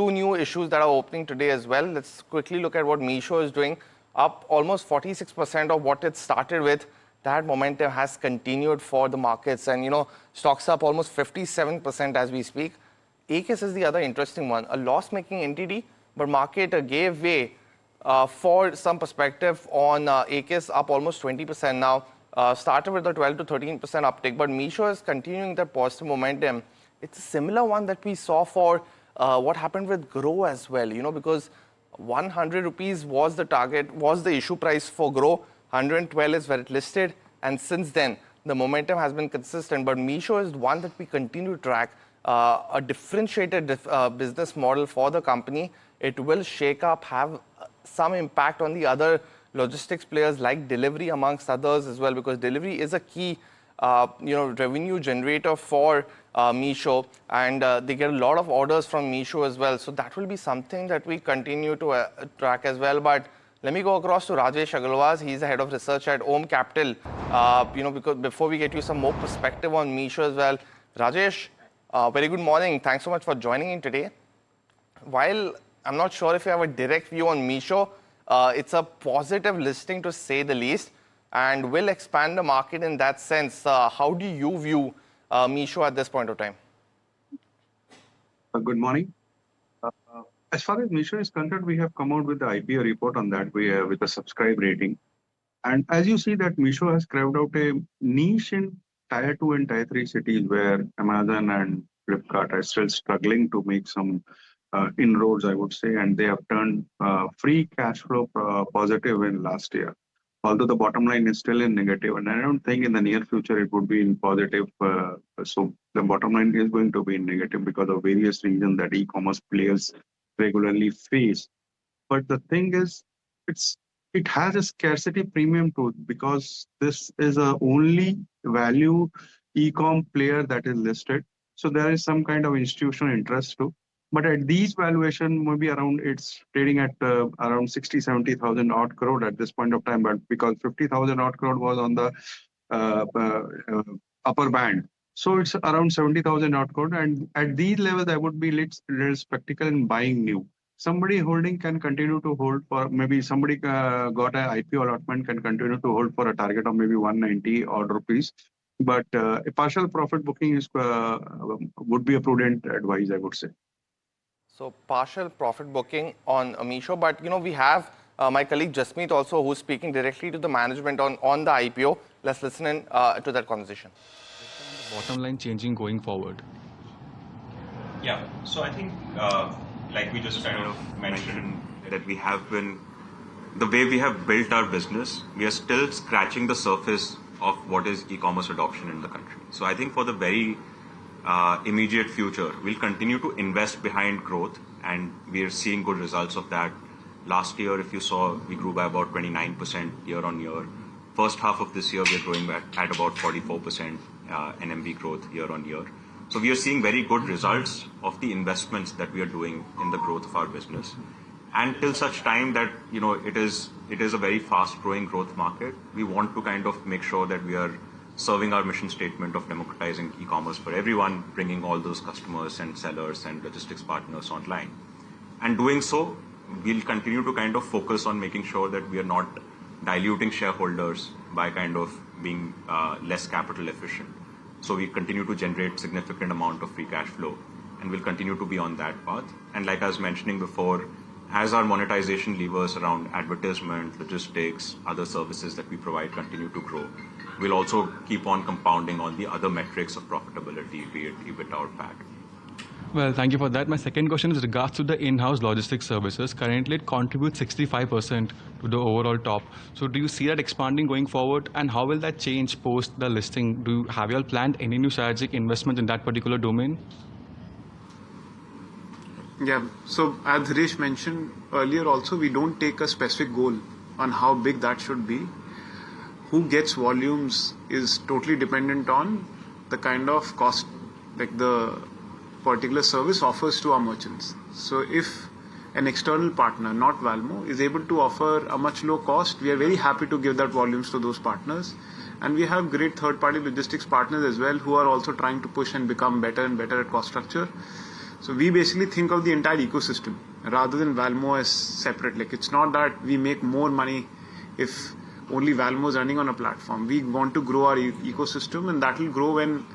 two new issues that are opening today as well. Let's quickly look at what Meesho is doing. Up almost 46% of what it started with. That momentum has continued for the markets, and stocks up almost 57% as we speak. AKIS is the other interesting one, a loss-making entity, but market gave way for some perspective on AKIS, up almost 20% now. Started with a 12 to 13% uptick, but Meesho is continuing that positive momentum. It's a similar one that we saw for what happened with Grow as well, because 100 rupees was the target, was the issue price for Grow. 112 is where it listed, and since then the momentum has been consistent. But Meesho is one that we continue to track, a differentiated business model for the company. It will shake up, have some impact on the other logistics players like delivery amongst others as well, because delivery is a key revenue generator for Meesho, and they get a lot of orders from Meesho as well. So that will be something that we continue to track as well. But let me go across to Rajesh Agarwal. He's the head of research at Om Capital. Because before we get you some more perspective on Meesho as well, Rajesh, very good morning. Thanks so much for joining in today. While I'm not sure if you have a direct view on Meesho, it's a positive listing to say the least, and will expand the market in that sense. How do you view Meesho at this point of time? Good morning. As far as Meesho is concerned, we have come out with the IPO report on that with a subscribe rating. And as you see that Meesho has carved out a niche in Tier 2 and Tier 3 cities where Amazon and Flipkart are still struggling to make some inroads, I would say, and they have turned free cash flow positive in last year. Although the bottom line is still in negative, and I don't think in the near future it would be in positive. So the bottom line is going to be in negative because of various reasons that e-commerce players regularly face. But the thing is, it has a scarcity premium to it because this is a only value e-com player that is listed. So there is some kind of institutional interest too. But at these valuation, maybe it's trading at around 60-70,000 odd crore at this point of time. But because 50,000 odd crore was on the upper band, so it's around 70,000 odd crore. And at these levels, I would be little skeptical in buying new. Somebody holding can continue to hold for maybe somebody got an IPO allotment can continue to hold for a target of maybe 190 odd rupees. But a partial profit booking would be a prudent advice, I would say. So partial profit booking on Meesho, but we have my colleague Jasmeet also, who's speaking directly to the management on the IPO. Let's listen in to that conversation. Bottom line changing going forward. Yeah, so I think like we just kind of mentioned that we have been, the way we have built our business, we are still scratching the surface of what is e-commerce adoption in the country. So I think for the very immediate future, we'll continue to invest behind growth, and we are seeing good results of that. Last year, if you saw, we grew by about 29% year on year. First half of this year, we're growing at about 44% NMV growth year on year. So we are seeing very good results of the investments that we are doing in the growth of our business. And till such time that it is a very fast growing growth market, we want to kind of make sure that we are serving our mission statement of democratizing e-commerce for everyone, bringing all those customers and sellers and logistics partners online. And doing so, we'll continue to kind of focus on making sure that we are not diluting shareholders by kind of being less capital efficient. So we continue to generate significant amount of free cash flow, and we'll continue to be on that path. And like I was mentioning before, as our monetization levers around advertisement, logistics, other services that we provide continue to grow, we'll also keep on compounding on the other metrics of profitability, be it EBITDA or PAT. Well, thank you for that. My second question is regards to the in-house logistics services. Currently, it contributes 65% to the overall top. So do you see that expanding going forward, and how will that change post the listing? Have you all planned any new strategic investment in that particular domain? Yeah, so as Harish mentioned earlier also, we don't take a specific goal on how big that should be. Who gets volumes is totally dependent on the kind of cost, like the particular service offers to our merchants. So if an external partner, not Valmo, is able to offer a much low cost, we are very happy to give that volumes to those partners. And we have great third-party logistics partners as well who are also trying to push and become better and better at cost structure. So we basically think of the entire ecosystem rather than Valmo as separate. Like it's not that we make more money if only Valmo is running on a platform. We want to grow our ecosystem, and that will grow when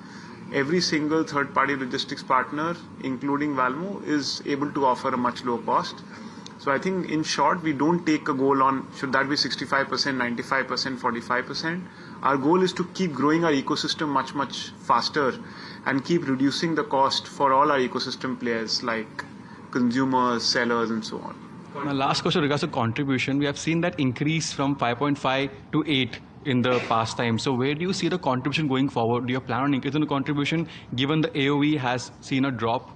every single third-party logistics partner, including Valmo, is able to offer a much lower cost. So I think in short, we don't take a goal on should that be 65%, 95%, 45%. Our goal is to keep growing our ecosystem much, much faster and keep reducing the cost for all our ecosystem players like consumers, sellers, and so on. My last question regards to contribution. We have seen that increase from 5.5 to 8 in the past time. So where do you see the contribution going forward? Do you plan on increasing the contribution given the AOV has seen a drop?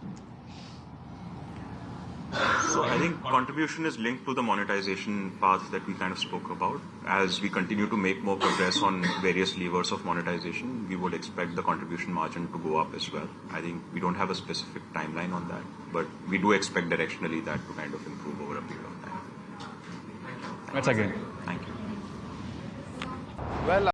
So I think contribution is linked to the monetization path that we kind of spoke about. As we continue to make more progress on various levers of monetization, we would expect the contribution margin to go up as well. I think we don't have a specific timeline on that, but we do expect directionally that to kind of improve over a period of time. That's again. Thank you. Well,